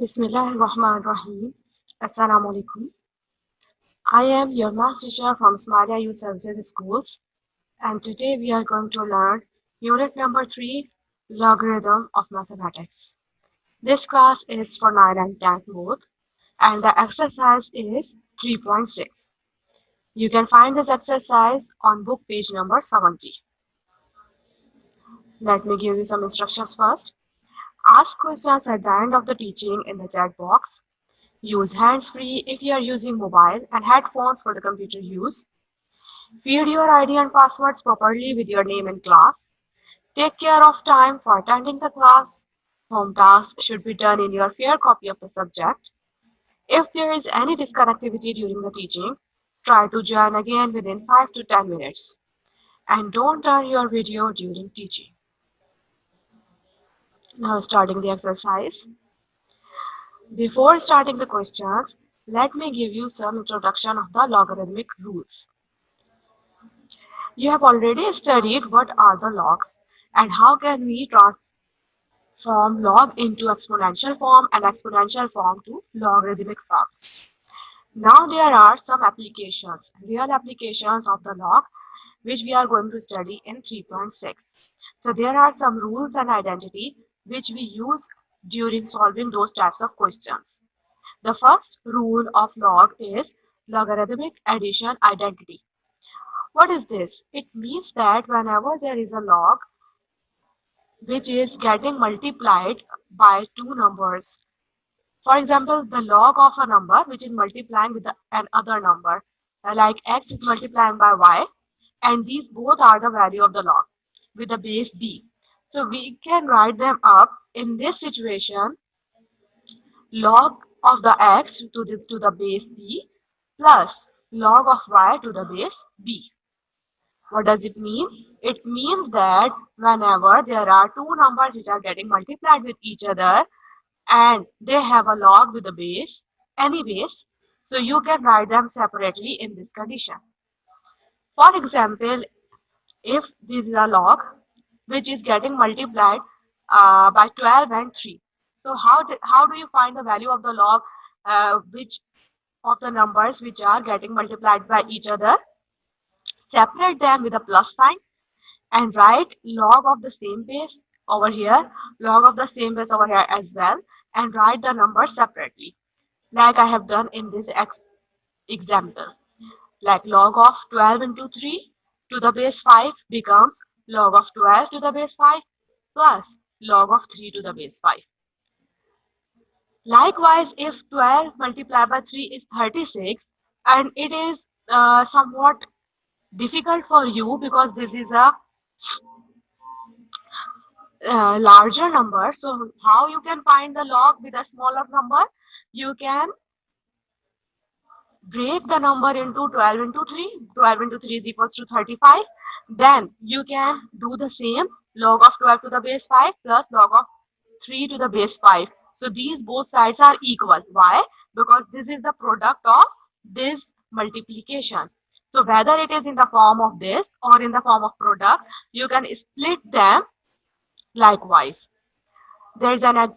Bismillahirrahmanirrahim. Assalamu alaikum. I am your math teacher from Smaria Youth Services Schools, and today we are going to learn unit number 3, Logarithm of Mathematics. This class is for 9 and 10 both, and the exercise is 3.6. You can find this exercise on book page number 70. Let me give you some instructions first. Ask questions at the end of the teaching in the chat box. Use hands-free if you are using mobile and headphones for the computer use. Feed your ID and passwords properly with your name in class. Take care of time for attending the class. Home tasks should be done in your fair copy of the subject. If there is any disconnectivity during the teaching, try to join again within 5 to 10 minutes. And don't turn your video during teaching. Now starting the exercise. Before starting the questions, let me give you some introduction of the logarithmic rules. You have already studied what are the logs and how can we transform log into exponential form and exponential form to logarithmic forms. Now there are some applications, real applications of the log which we are going to study in 3.6. So there are some rules and identity which we use during solving those types of questions. The first rule of log is logarithmic addition identity. What is this? It means that whenever there is a log which is getting multiplied by two numbers, for example, the log of a number which is multiplying with another number, like x is multiplying by y, and these both are the value of the log with the base b. So we can write them up in this situation, log of the x to the base b plus log of y to the base b. What does it mean? It means that whenever there are two numbers which are getting multiplied with each other and they have a log with a base, any base, so you can write them separately in this condition. For example, if this is a log which is getting multiplied by 12 and 3. So how do you find the value of the log which of the numbers which are getting multiplied by each other? Separate them with a plus sign and write log of the same base over here, log of the same base over here as well, and write the numbers separately, like I have done in this example. Like log of 12 into 3 to the base 5 becomes log of 12 to the base 5 plus log of 3 to the base 5. Likewise, if 12 multiplied by 3 is 36 and it is somewhat difficult for you because this is a larger number, so how you can find the log with a smaller number? You can break the number into 12 into 3. 12 into 3 is equals to 35. Then you can do the same, log of 12 to the base 5 plus log of 3 to the base 5. So these both sides are equal. Why? Because this is the product of this multiplication. So whether it is in the form of this or in the form of product, you can split them likewise. There is another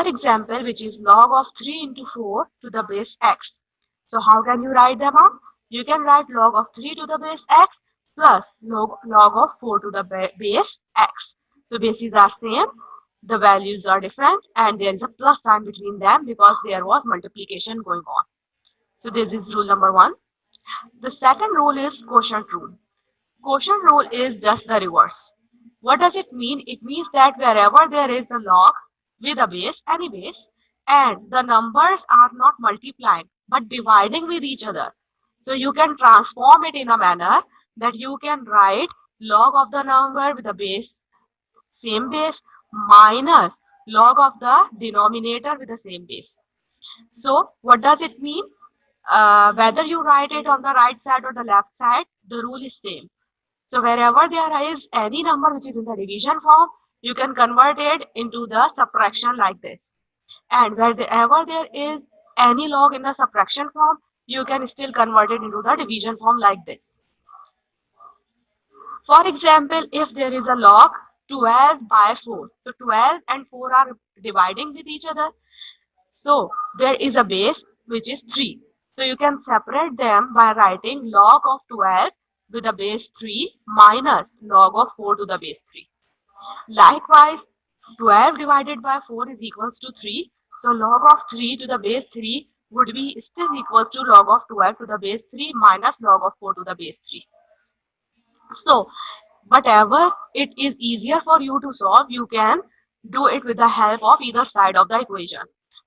example which is log of 3 into 4 to the base x. So how can you write them out? You can write log of 3 to the base x plus log of 4 to the base x. So bases are same, the values are different, and there is a plus sign between them because there was multiplication going on. So this is rule number 1. The second rule is quotient rule. Quotient rule is just the reverse. What does it mean? It means that wherever there is a log with a base, any base, and the numbers are not multiplying but dividing with each other. So you can transform it in a manner that you can write log of the number with the base, same base, minus log of the denominator with the same base. So what does it mean? Whether you write it on the right side or the left side, the rule is same. So wherever there is any number which is in the division form, you can convert it into the subtraction like this. And wherever there is any log in the subtraction form, you can still convert it into the division form like this. For example, if there is a log 12 by 4. So 12 and 4 are dividing with each other. So there is a base which is 3. So you can separate them by writing log of 12 to the base 3 minus log of 4 to the base 3. Likewise, 12 divided by 4 is equals to 3. So log of 3 to the base 3 would be still equals to log of 12 to the base 3 minus log of 4 to the base 3. So whatever it is easier for you to solve, you can do it with the help of either side of the equation.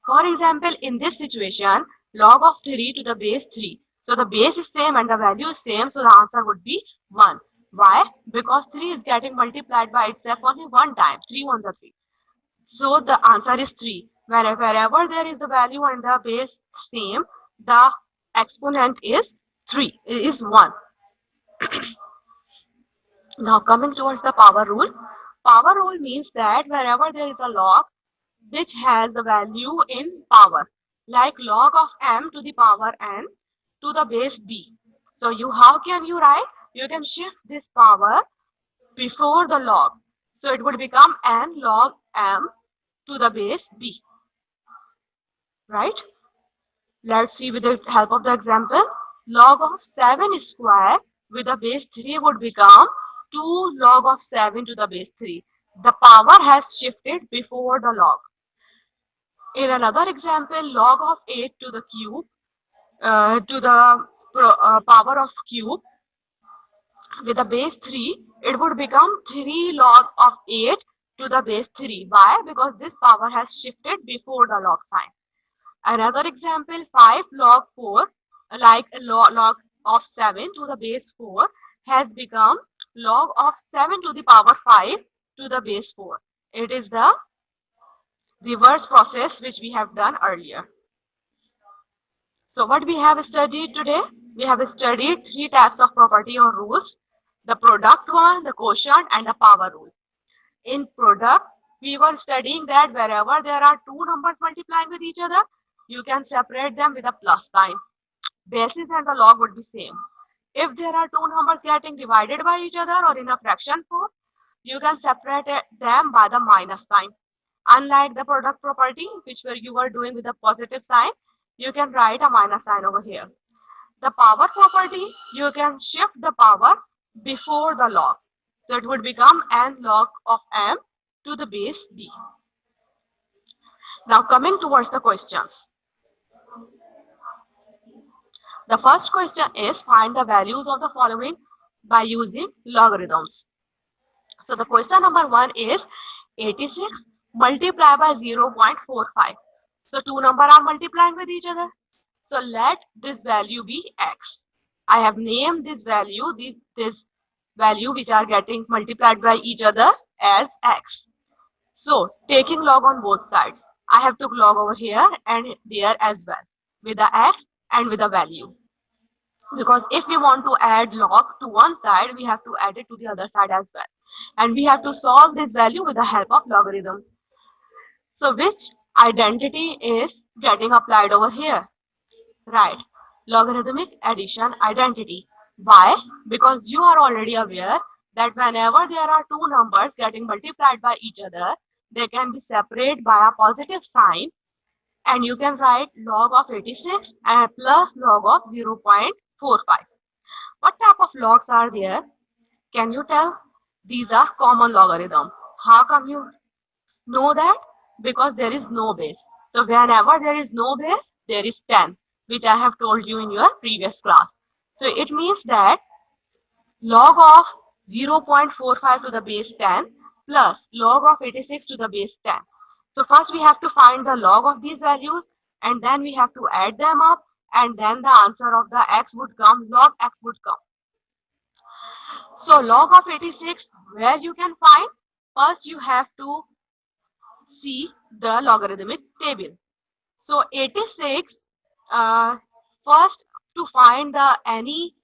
For example, in this situation, log of 3 to the base 3. So the base is same and the value is same, so the answer would be 1. Why? Because 3 is getting multiplied by itself only one time. 3 ones are 3. So the answer is 3. Wherever there is the value and the base same, the exponent is 3, is 1. Now coming towards the power rule. Power rule means that wherever there is a log which has the value in power, like log of m to the power n to the base b. So how can you write? You can shift this power before the log. So it would become n log m to the base b. Right? Let's see with the help of the example. Log of 7 square with the base 3 would become 2 log of 7 to the base 3. The power has shifted before the log. In another example, log of 8 to the cube to the power of cube with the base 3, it would become 3 log of 8 to the base 3. Why? Because this power has shifted before the log sign. Another example, 5 log 4, like log of 7 to the base 4 has become log of 7 to the power 5 to the base 4. It is the reverse process which we have done earlier. So what we have studied today? We have studied 3 types of property or rules: the product one, the quotient, and the power rule. In product, we were studying that wherever there are two numbers multiplying with each other, you can separate them with a plus sign. Basis and the log would be same. If there are two numbers getting divided by each other or in a fraction form, you can separate them by the minus sign. Unlike the product property, which you were doing with a positive sign, you can write a minus sign over here. The power property, you can shift the power before the log. So it would become n log of m to the base b. Now coming towards the questions. The first question is find the values of the following by using logarithms. So the question number 1 is 86 multiplied by 0.45. So two numbers are multiplying with each other. So let this value be x. I have named this value, this value which are getting multiplied by each other as x. So taking log on both sides, I have took log over here and there as well with the x and with the value. Because if we want to add log to one side, we have to add it to the other side as well. And we have to solve this value with the help of logarithm. So which identity is getting applied over here? Right, logarithmic addition identity. Why? Because you are already aware that whenever there are two numbers getting multiplied by each other, they can be separated by a positive sign, and you can write log of 86 and plus log of 0.45. What type of logs are there? Can you tell? These are common logarithm. How come you know that? Because there is no base. So whenever there is no base, there is 10, which I have told you in your previous class. So it means that log of 0.45 to the base 10 plus log of 86 to the base 10. So first we have to find the log of these values, and then we have to add them up, and then the answer of the x would come, log x would come. So log of 86, where you can find? First you have to see the logarithmic table. So 86, first to find the any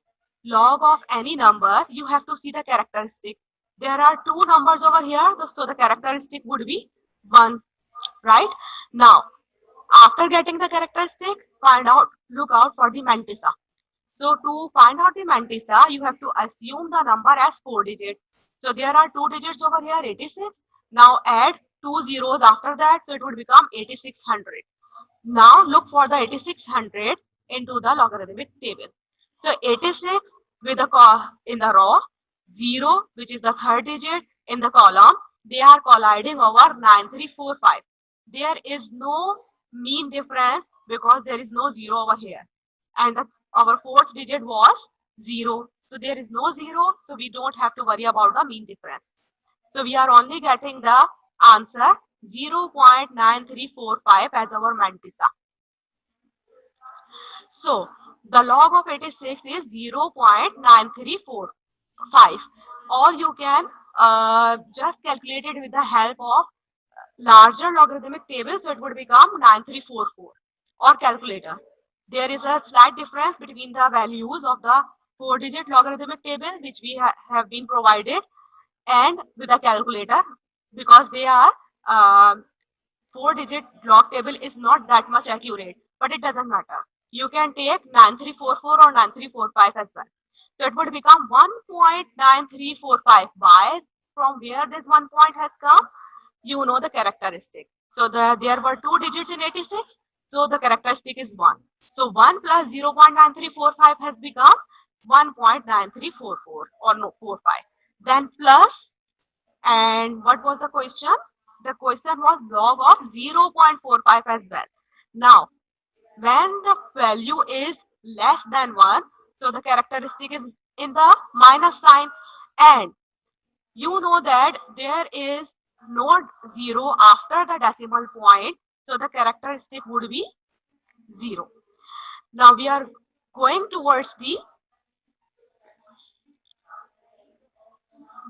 log of any number, you have to see the characteristic. There are two numbers over here, so the characteristic would be 1, right? Now, after getting the characteristic, look out for the mantissa. So to find out the mantissa, you have to assume the number as 4 digits. So there are 2 digits over here, 86. Now add 2 zeros after that, so it would become 8600. Now look for the 8600 into the logarithmic table. So 86 with the in the row, 0 which is the third digit in the column, they are colliding over 9345. There is no mean difference because there is no 0 over here. And our fourth digit was 0. So there is no 0, so we don't have to worry about the mean difference. So we are only getting the answer 0.9345 as our mantissa. So the log of 86 is 0.9345, or you can just calculate it with the help of larger logarithmic table, so it would become 9344, or calculator. There is a slight difference between the values of the 4-digit logarithmic table which we have been provided and with the calculator, because they are 4-digit log table is not that much accurate, but it doesn't matter. You can take 9344 or 9345 as well. So it would become 1.9345. Why? From where this 1 point has come? You know the characteristic. So there were 2 digits in 86. So the characteristic is 1. So 1 plus 0.9345 has become 1.9344 or no 45. Then plus, and what was the question? The question was log of 0.45 as well. Now, when the value is less than 1, so the characteristic is in the minus sign, and you know that there is no 0 after the decimal point, so the characteristic would be 0. Now we are going towards the,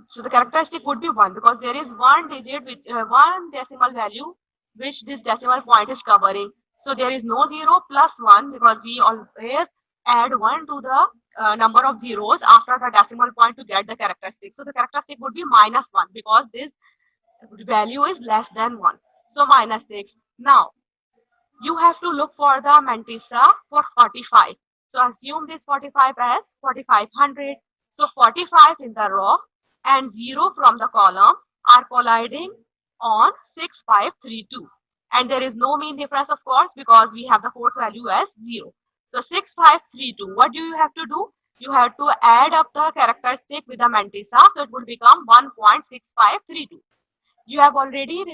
so the characteristic would be 1 because there is one digit with one decimal value which this decimal point is covering. So there is no 0 plus 1 because we always add 1 to the number of zeros after the decimal point to get the characteristic. So the characteristic would be minus 1 because this value is less than 1. So minus 6. Now you have to look for the mantissa for 45. So assume this 45 as 4500. So 45 in the row and 0 from the column are colliding on 6532. And there is no mean difference, of course, because we have the fourth value as 0. So 6532. What do you have to do? You have to add up the characteristic with the mantissa. So it will become 1.6532. You have already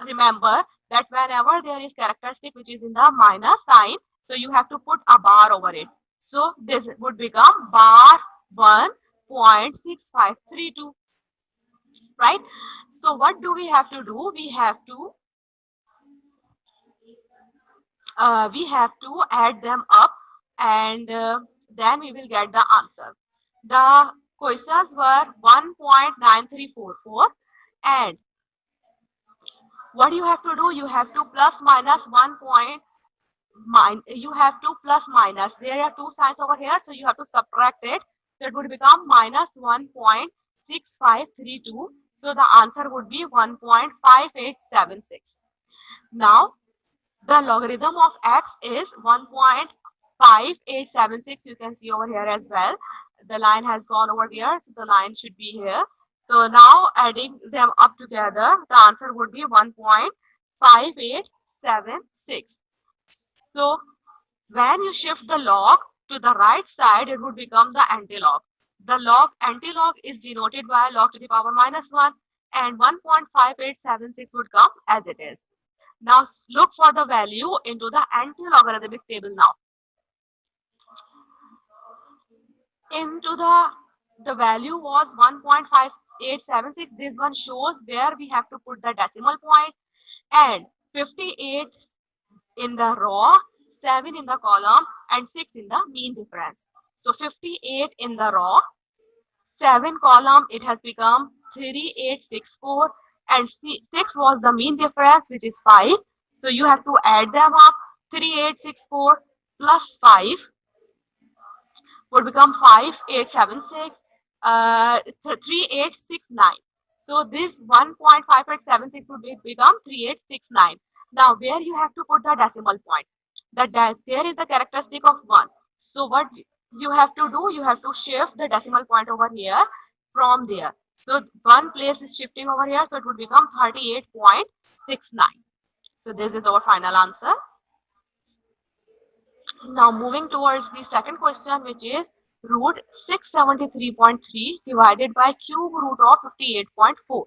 remember that whenever there is characteristic which is in the minus sign, so you have to put a bar over it. So this would become bar 1.6532. Right? So what do we have to do? We have to add them up, and then we will get the answer. The questions were 1.9344, and what you have to do, you have to plus minus 1 point, you have to plus minus, there are two signs over here, so you have to subtract it. So it would become minus 1.6532. So the answer would be 1.5876. Now the logarithm of x is 1.5876. You can see over here as well. The line has gone over here, so the line should be here. So now adding them up together, the answer would be 1.5876. So when you shift the log to the right side, it would become the antilog. The log antilog is denoted by log to the power minus 1, and 1.5876 would come as it is. Now look for the value into the anti-logarithmic table now. Into the value was 1.5876. This one shows where we have to put the decimal point, and 58 in the row, 7 in the column, and 6 in the mean difference. So 58 in the row, 7 column, it has become 3864, and 6 was the mean difference, which is 5. So you have to add them up. 3864 plus 5 would become 5876, 3869. So this 1.5876 would become 3869. Now where you have to put the decimal point? There is the characteristic of 1. So what you have to shift the decimal point over here from there. So one place is shifting over here, so it would become 38.69. So this is our final answer. Now moving towards the second question, which is root 673.3 divided by cube root of 58.4.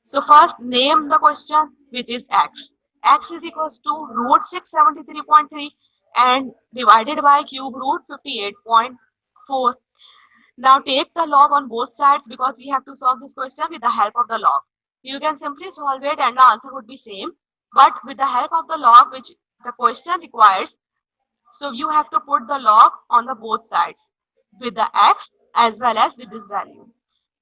So first name the question, which is x. X is equals to root 673.3 and divided by cube root 58.4. Now take the log on both sides because we have to solve this question with the help of the log. You can simply solve it and the answer would be same. But with the help of the log, which the question requires, so you have to put the log on the both sides with the x as well as with this value.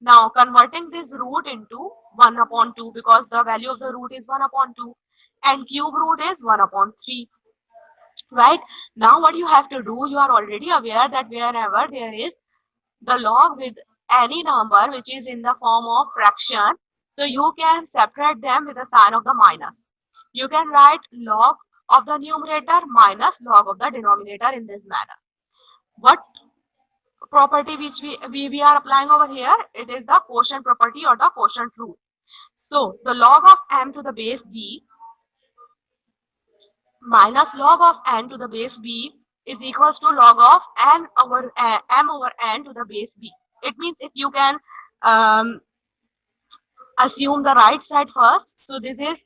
Now converting this root into 1 upon 2 because the value of the root is 1 upon 2 and cube root is 1 upon 3. Right? Now what you have to do, you are already aware that wherever there is the log with any number which is in the form of fraction, so you can separate them with the sign of the minus. You can write log of the numerator minus log of the denominator in this manner. What property which we are applying over here? It is the quotient property or the quotient rule. So the log of m to the base b minus log of n to the base b is equals to log of m over n to the base b. It means if you can assume the right side first, so this is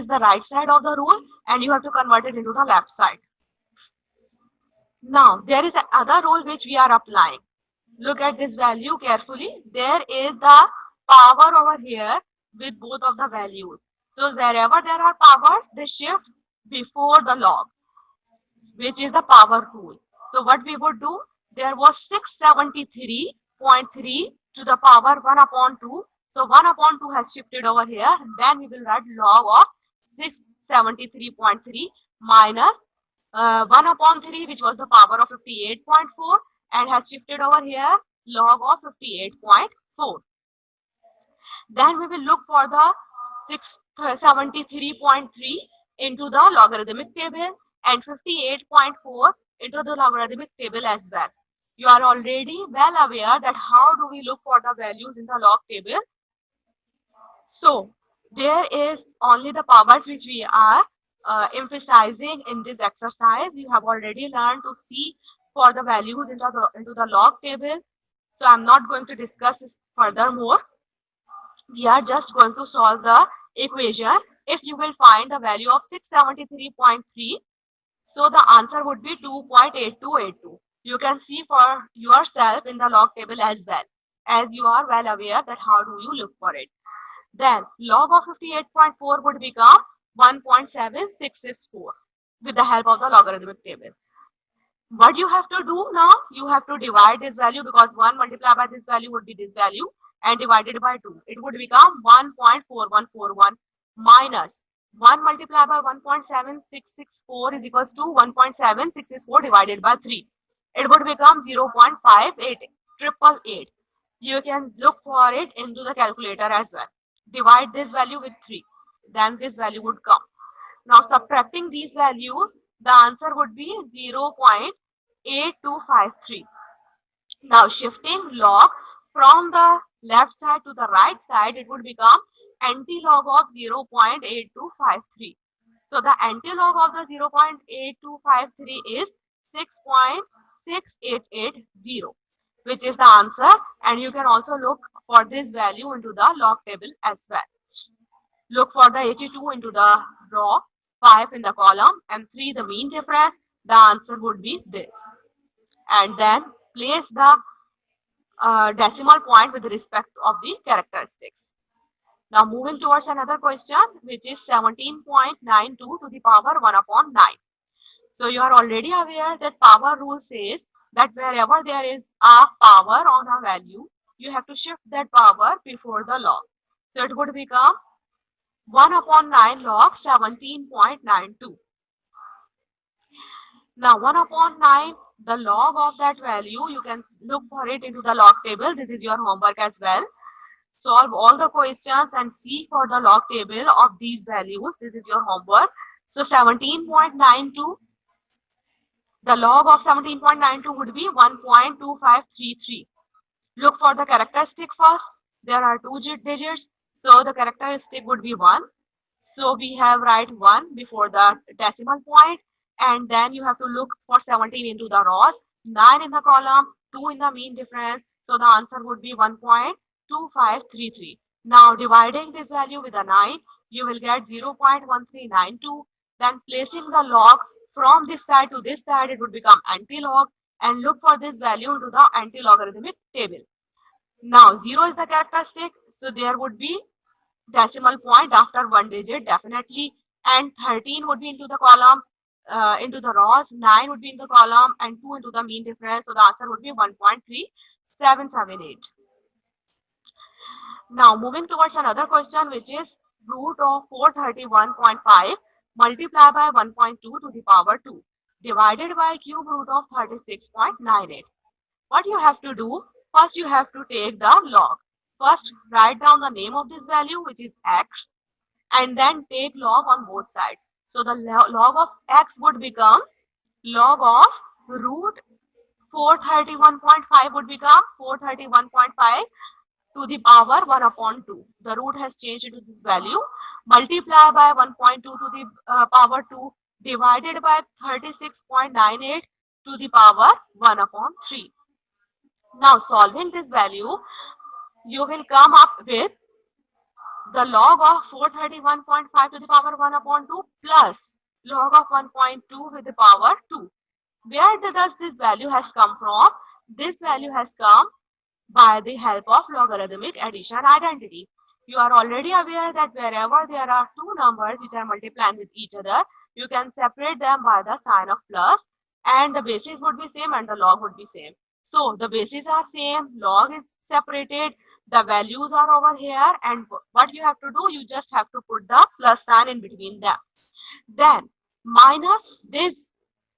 the right side of the rule and you have to convert it into the left side. Now there is another rule which we are applying. Look at this value carefully. There is the power over here with both of the values. So wherever there are powers, they shift before the log, which is the power rule. So what we would do, there was 673.3 to the power 1 upon 2. So 1 upon 2 has shifted over here. Then we will write log of 673.3 minus 1 upon 3, which was the power of 58.4 and has shifted over here log of 58.4. Then we will look for the 673.3 into the logarithmic table and 58.4 into the logarithmic table as well. You are already well aware that how do we look for the values in the log table. So there is only the powers which we are emphasizing in this exercise. You have already learned to see for the values into the log table. So I'm not going to discuss this furthermore. We are just going to solve the equation. If you will find the value of 673.3, so the answer would be 2.8282. You can see for yourself in the log table as well, as you are well aware that how do you look for it. Then log of 58.4 would become 1.7664 with the help of the logarithmic table. What you have to do now, you have to divide this value because 1 multiplied by this value would be this value and divided by 2. It would become 1.4141 minus 1 multiplied by 1.7664 is equals to 1.7664 divided by 3. It would become 0.58888. You can look for it into the calculator as well. Divide this value with 3. Then this value would come. Now subtracting these values, the answer would be 0.8253. Now shifting log from the left side to the right side, it would become anti-log of 0.8253. So the anti-log of the 0.8253 is 6.6880, which is the answer. And you can also look for this value into the log table as well. Look for the 82 into the row, 5 in the column, and 3 the mean difference. The answer would be this. And then place the decimal point with respect of the characteristics. Now moving towards another question, which is 17.92 to the power 1 upon 9. So you are already aware that power rule says that wherever there is a power on a value, you have to shift that power before the log. So it would become 1 upon 9 log 17.92. Now 1 upon 9, the log of that value, you can look for it into the log table. This is your homework as well. Solve all the questions and see for the log table of these values. This is your homework. So 17.92, The log of 17.92 would be 1.2533. Look for the characteristic first. There are two digits, so the characteristic would be 1. So we have write 1 before the decimal point, and then you have to look for 17 into the rows, 9 in the column, 2 in the mean difference. So the answer would be 1.2533. Now dividing this value with a 9, you will get 0.1392. Then placing the log from this side to this side, it would become anti-log, and look for this value into the anti-logarithmic table. Now 0 is the characteristic, so there would be decimal point after one digit definitely, and 13 would be into the column, into the rows, 9 would be in the column, and 2 into the mean difference. So the answer would be 1.3778. Now moving towards another question, which is root of 431.5 multiplied by 1.2 to the power 2 divided by cube root of 36.98. What you have to do, first you have to take the log. First write down the name of this value, which is x, and then take log on both sides. So the log of x would become log of root 431.5 would become 431.5 to the power 1 upon 2. The root has changed into this value. Multiply by 1.2 to the power 2 divided by 36.98 to the power 1 upon 3. Now solving this value, you will come up with the log of 431.5 to the power 1 upon 2 plus log of 1.2 with the power 2. Where does this value has come from? This value has come by the help of logarithmic addition identity. You are already aware that wherever there are two numbers which are multiplying with each other, you can separate them by the sign of plus, and the basis would be same and the log would be same. So the bases are same, log is separated, the values are over here, and what you have to do, you just have to put the plus sign in between them. Then minus this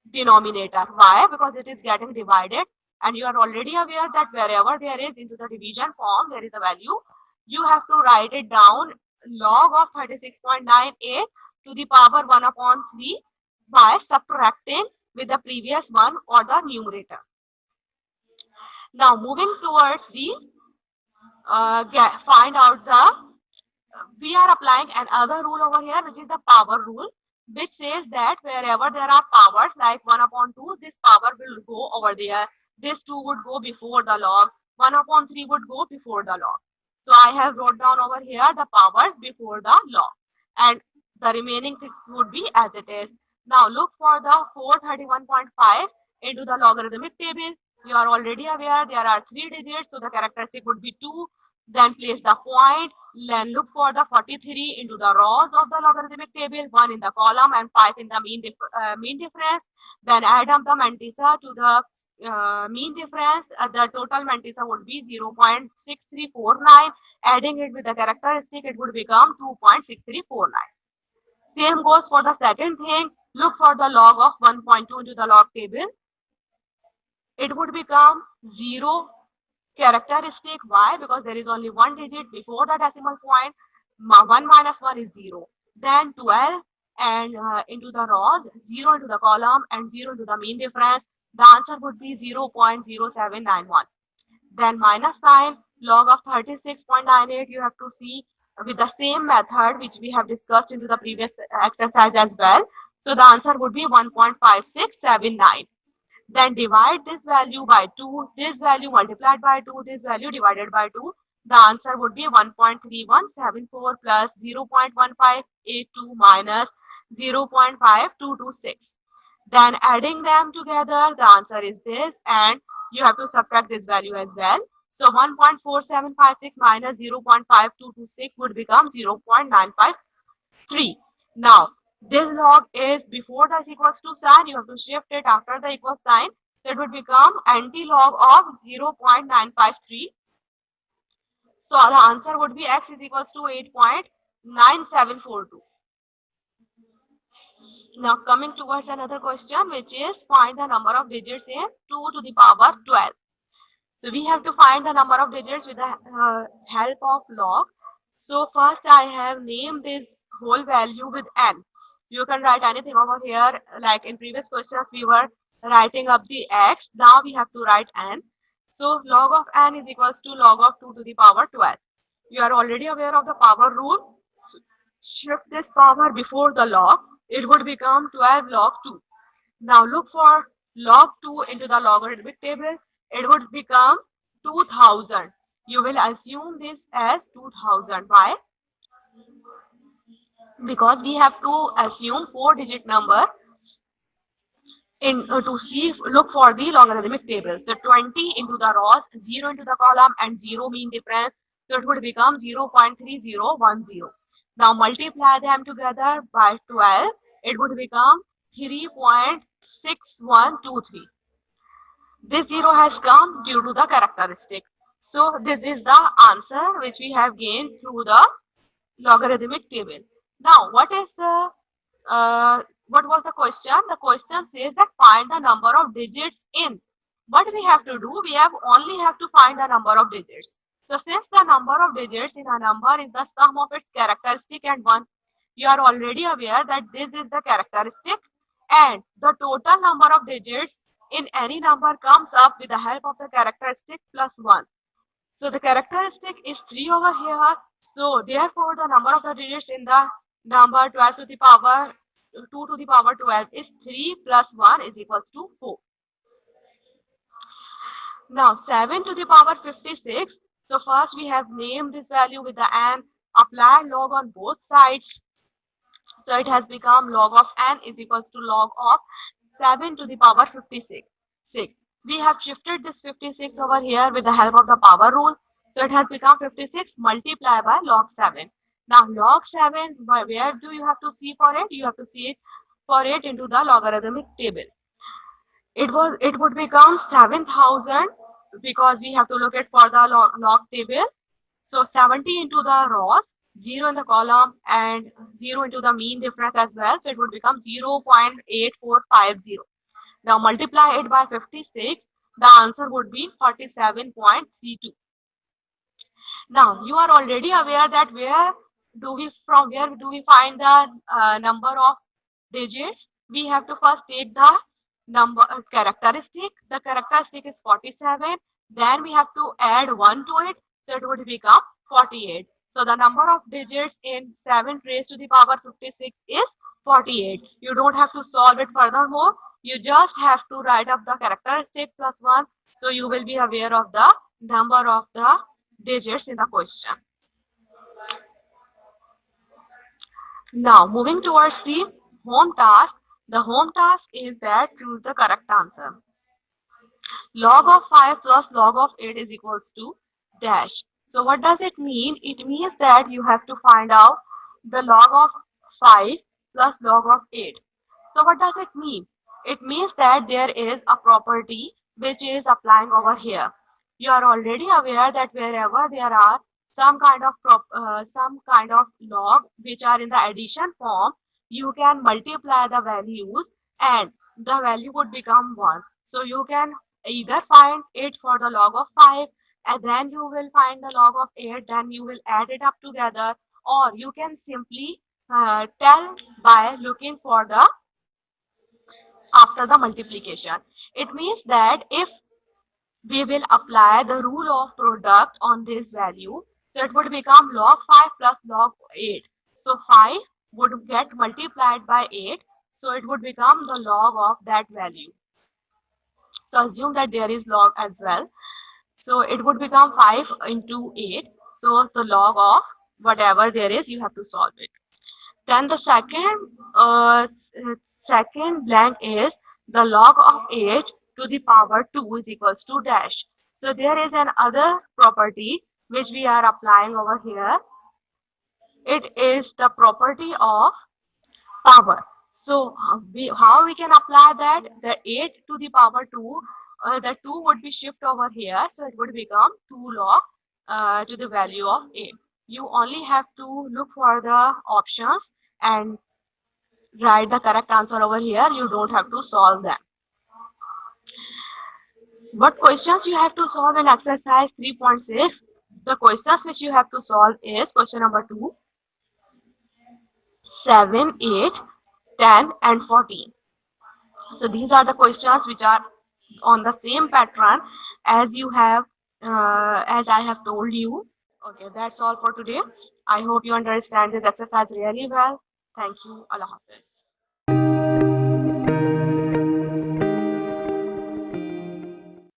denominator. Why? Because it is getting divided, and you are already aware that wherever there is into the division form, there is a value. You have to write it down, log of 36.98 to the power 1 upon 3 by subtracting with the previous one or the numerator. Now moving towards the find out the, we are applying another rule over here, which is the power rule, which says that wherever there are powers like 1 upon 2, this power will go over there. This 2 would go before the log. 1 upon 3 would go before the log. So I have wrote down over here the powers before the log, and the remaining things would be as it is. Now look for the 431.5 into the logarithmic table. You are already aware there are 3 digits, so the characteristic would be 2. Then place the point, then look for the 43 into the rows of the logarithmic table, 1 in the column and 5 in the mean difference. Then add up the mantissa to the mean difference. The total mantissa would be 0.6349. Adding it with the characteristic, it would become 2.6349. Same goes for the second thing. Look for the log of 1.2 into the log table. It would become 0 characteristic. Why? Because there is only one digit before the decimal point. 1 minus 1 is 0. Then 12 and into the rows, 0 into the column and 0 into the mean difference. The answer would be 0.0791. Then minus sign, log of 36.98 you have to see with the same method which we have discussed into the previous exercise as well. So the answer would be 1.5679. Then divide this value by 2, this value multiplied by 2, this value divided by 2. The answer would be 1.3174 plus 0.1582 minus 0.5226. Then adding them together, the answer is this, and you have to subtract this value as well. So 1.4756 minus 0.5226 would become 0.953. Now this log is before the equals to sign, you have to shift it after the equal sign. That would become anti-log of 0.953. So the answer would be x is equals to 8.9742. Now coming towards another question, which is find the number of digits in 2 to the power 12. So we have to find the number of digits with the help of log. So first I have named this whole value with n. You can write anything over here, like in previous questions we were writing up the x. Now we have to write n. So log of n is equals to log of 2 to the power 12. You are already aware of the power rule. Shift this power before the log. It would become 12 log 2. Now look for log 2 into the logarithmic table. It would become 2000. You will assume this as 2000. Why? Because we have to assume 4-digit number in to see look for the logarithmic table. So 20 into the rows, 0 into the column, and 0 mean difference. So it would become 0.3010. Now multiply them together by 12. It would become 3.6123. This 0 has come due to the characteristic. So this is the answer which we have gained through the logarithmic table. Now what was the question? The question says that find the number of digits in. What we have to do? We only have to find the number of digits. So since the number of digits in a number is the sum of its characteristic and 1, you are already aware that this is the characteristic, and the total number of digits in any number comes up with the help of the characteristic plus 1. So the characteristic is 3 over here. So therefore the number of the digits in the number 12 to the power 2 to the power 12 is 3 plus 1 is equals to 4. Now 7 to the power 56. So first we have named this value with the n, apply log on both sides. So it has become log of n is equals to log of 7 to the power 56. We have shifted this 56 over here with the help of the power rule. So it has become 56 multiplied by log 7. Now log 7, where do you have to see for it? You have to see it for it into the logarithmic table. It would become 7000 because we have to look at for the log table. So 70 into the rows, 0 in the column, and 0 into the mean difference as well. So it would become 0.8450. Now multiply it by 56. The answer would be 47.32. Now you are already aware that where do we find the number of digits? We have to first take the number characteristic. The characteristic is 47. Then we have to add 1 to it. So it would become 48. So the number of digits in 7 raised to the power 56 is 48. You don't have to solve it furthermore. You just have to write up the characteristic plus 1. So you will be aware of the number of the digits in the question. Now moving towards the home task. The home task is that choose the correct answer. Log of 5 plus log of 8 is equals to dash. So what does it mean? It means that you have to find out the log of 5 plus log of 8. So what does it mean? It means that there is a property which is applying over here. You are already aware that wherever there are some kind of log which are in the addition form, you can multiply the values and the value would become 1. So you can either find it for the log of 5 and then you will find the log of 8, then you will add it up together, or you can simply tell by looking for the after the multiplication. It means that if we will apply the rule of product on this value, so it would become log 5 plus log 8. So 5 would get multiplied by 8, so it would become the log of that value. So assume that there is log as well. So it would become 5 into 8. So the log of whatever there is, you have to solve it. Then the second blank is the log of 8 to the power 2 is equals to dash. So there is another property which we are applying over here. It is the property of power. So how we can apply that? The 8 to the power 2, the 2 would be shift over here. So it would become 2 log to the value of 8. You only have to look for the options and write the correct answer over here. You don't have to solve them. What questions you have to solve in exercise 3.6? The questions which you have to solve is question number 2, 7, 8, 10 and 14. So these are the questions which are on the same pattern as you have as I have told you. Okay, that's all for today. I hope you understand this exercise really well. Thank you. Allah Hafiz.